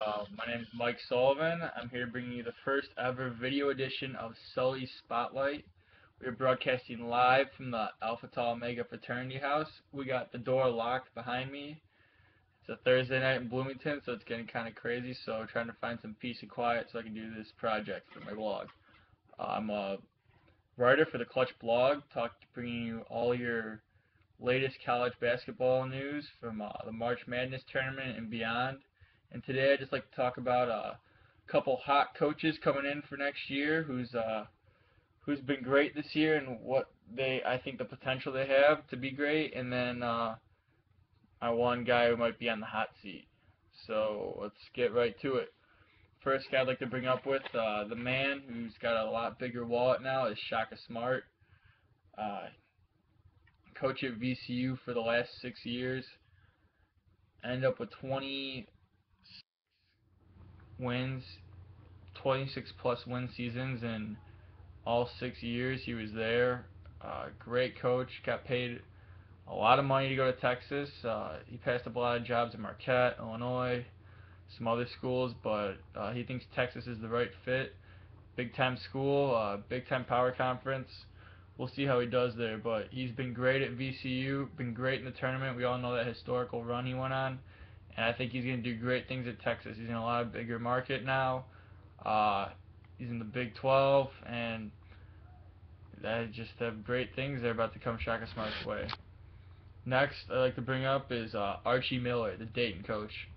My name is Mike Sullivan. I'm here bringing you the first ever video edition of Sully's Spotlight. We're broadcasting live from the Alpha Tau Omega Fraternity House. We got the door locked behind me. It's a Thursday night in Bloomington, so it's getting kind of crazy. So trying to find some peace and quiet so I can do this project for my blog. I'm a writer for the Clutch blog, bringing you all your latest college basketball news from the March Madness tournament and beyond. And today I'd just like to talk about a couple hot coaches coming in for next year who's been great this year and what I think the potential they have to be great, and then my one guy who might be on the hot seat. So let's get right to it. First guy I'd like to bring up with the man who's got a lot bigger wallet now is Shaka Smart. Uh, Coach at VCU for the last 6 years. Ended up with 20 wins, 26 plus win seasons in all 6 years he was there. Great coach, got paid a lot of money to go to Texas. He passed up a lot of jobs at Marquette, Illinois, some other schools, but he thinks Texas is the right fit. Big time school, big time power conference. We'll see how he does there, but he's been great at VCU, been great in the tournament. We all know that historical run he went on, and I think he's going to do great things at Texas. He's in a lot bigger market now. Uh, he's in the Big 12, and they just have great things that are about to come Shaka Smart's way. Next, I'd like to bring up is Archie Miller, the Dayton coach.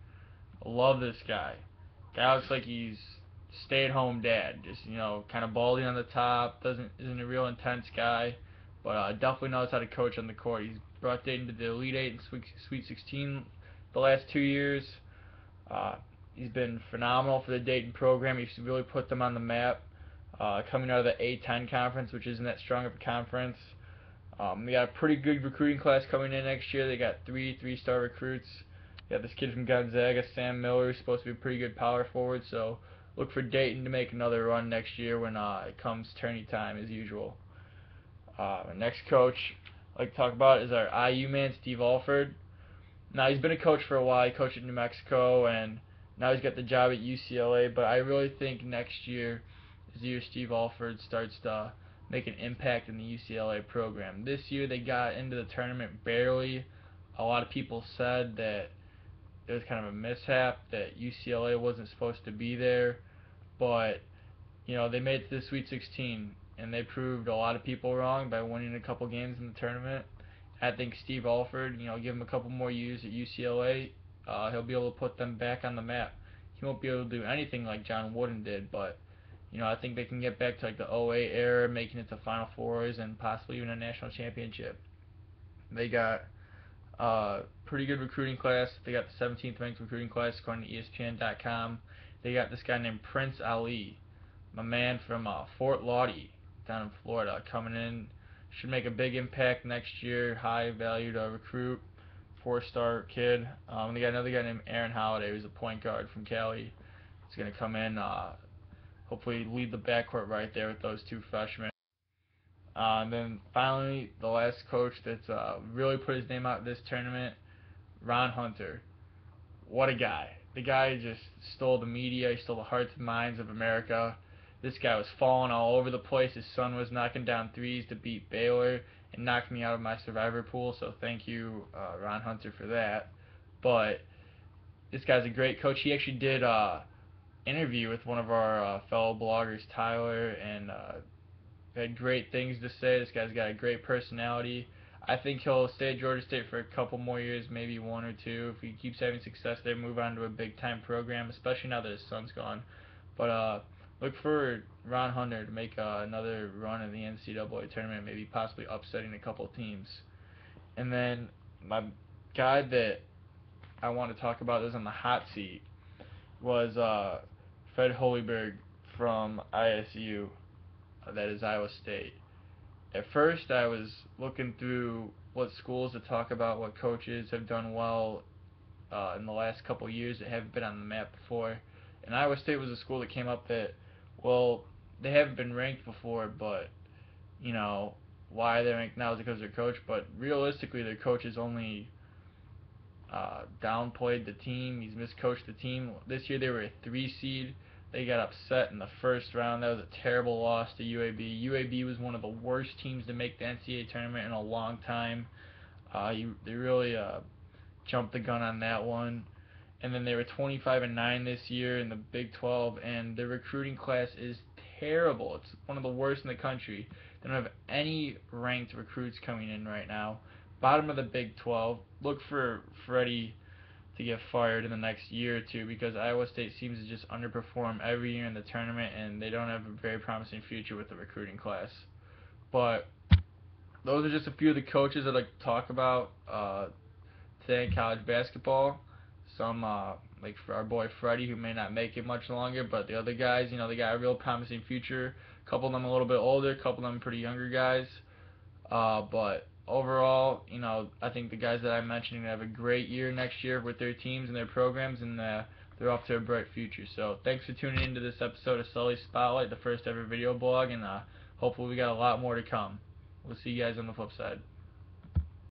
I love this guy. Guy looks like he's stay-at-home dad, just kind of baldy on the top. Isn't a real intense guy, but definitely knows how to coach on the court. He's brought Dayton to the Elite Eight and Sweet 16 the last 2 years. Uh, he's been phenomenal for the Dayton program. He's really put them on the map. Coming out of the A10 conference, which isn't that strong of a conference. They got a pretty good recruiting class coming in next year. They got three-star recruits. They got this kid from Gonzaga, Sam Miller, who's supposed to be a pretty good power forward. So look for Dayton to make another run next year when it comes tourney time as usual. Our next coach I'd like to talk about is our IU man, Steve Alford. Now he's been a coach for a while. He coached at New Mexico, and now he's got the job at UCLA. But I really think next year is the year Steve Alford starts to make an impact in the UCLA program. This year they got into the tournament barely. A lot of people said that it was kind of a mishap, that UCLA wasn't supposed to be there, but they made it to the Sweet 16, and they proved a lot of people wrong by winning a couple games in the tournament. I think Steve Alford, give him a couple more years at UCLA, he'll be able to put them back on the map. He won't be able to do anything like John Wooden did, but I think they can get back to like the '08 era, making it to Final Fours and possibly even a national championship. They got pretty good recruiting class. They got the 17th ranked recruiting class according to ESPN.com. They got this guy named Prince Ali, my man from Fort Lauderdale down in Florida, coming in. Should make a big impact next year. High value to recruit. 4-star kid. They got another guy named Aaron Holiday, who's a point guard from Cali. He's going to come in, hopefully lead the backcourt right there with those two freshmen. And then finally, the last coach that's really put his name out this tournament, Ron Hunter. What a guy. The guy just stole the media. He stole the hearts and minds of America. This guy was falling all over the place. His son was knocking down threes to beat Baylor and knocked me out of my survivor pool. So thank you, Ron Hunter, for that. But this guy's a great coach. He actually did interview with one of our fellow bloggers, Tyler, and had great things to say. This guy's got a great personality. I think he'll stay at Georgia State for a couple more years, maybe one or two. If he keeps having success there, move on to a big time program, especially now that his son's gone. But look for Ron Hunter to make another run in the NCAA tournament, maybe possibly upsetting a couple teams. And then my guy that I want to talk about that's on the hot seat was Fred Hoiberg from ISU, that is Iowa State. At first, I was looking through what schools to talk about, what coaches have done well in the last couple of years that haven't been on the map before. And Iowa State was a school that came up that, well, they haven't been ranked before, but, why they're ranked now is because of their coach. But realistically, their coach is only downplayed the team. He's miscoached the team. This year they were a 3 seed. They got upset in the first round. That was a terrible loss to UAB. UAB was one of the worst teams to make the NCAA tournament in a long time. They really jumped the gun on that one. And then they were 25-9 this year in the Big 12, and their recruiting class is terrible. It's one of the worst in the country. They don't have any ranked recruits coming in right now. Bottom of the Big 12. Look for Freddie to get fired in the next year or two, because Iowa State seems to just underperform every year in the tournament, and they don't have a very promising future with the recruiting class. But those are just a few of the coaches I'd like to talk about today in college basketball. Some like for our boy Freddie, who may not make it much longer, but the other guys, they got a real promising future. A couple of them a little bit older, a couple of them pretty younger guys. But overall, I think the guys that I mentioned are going to have a great year next year with their teams and their programs, and they're off to a bright future. So thanks for tuning into this episode of Sully Spotlight, the first ever video blog, and hopefully we got a lot more to come. We'll see you guys on the flip side.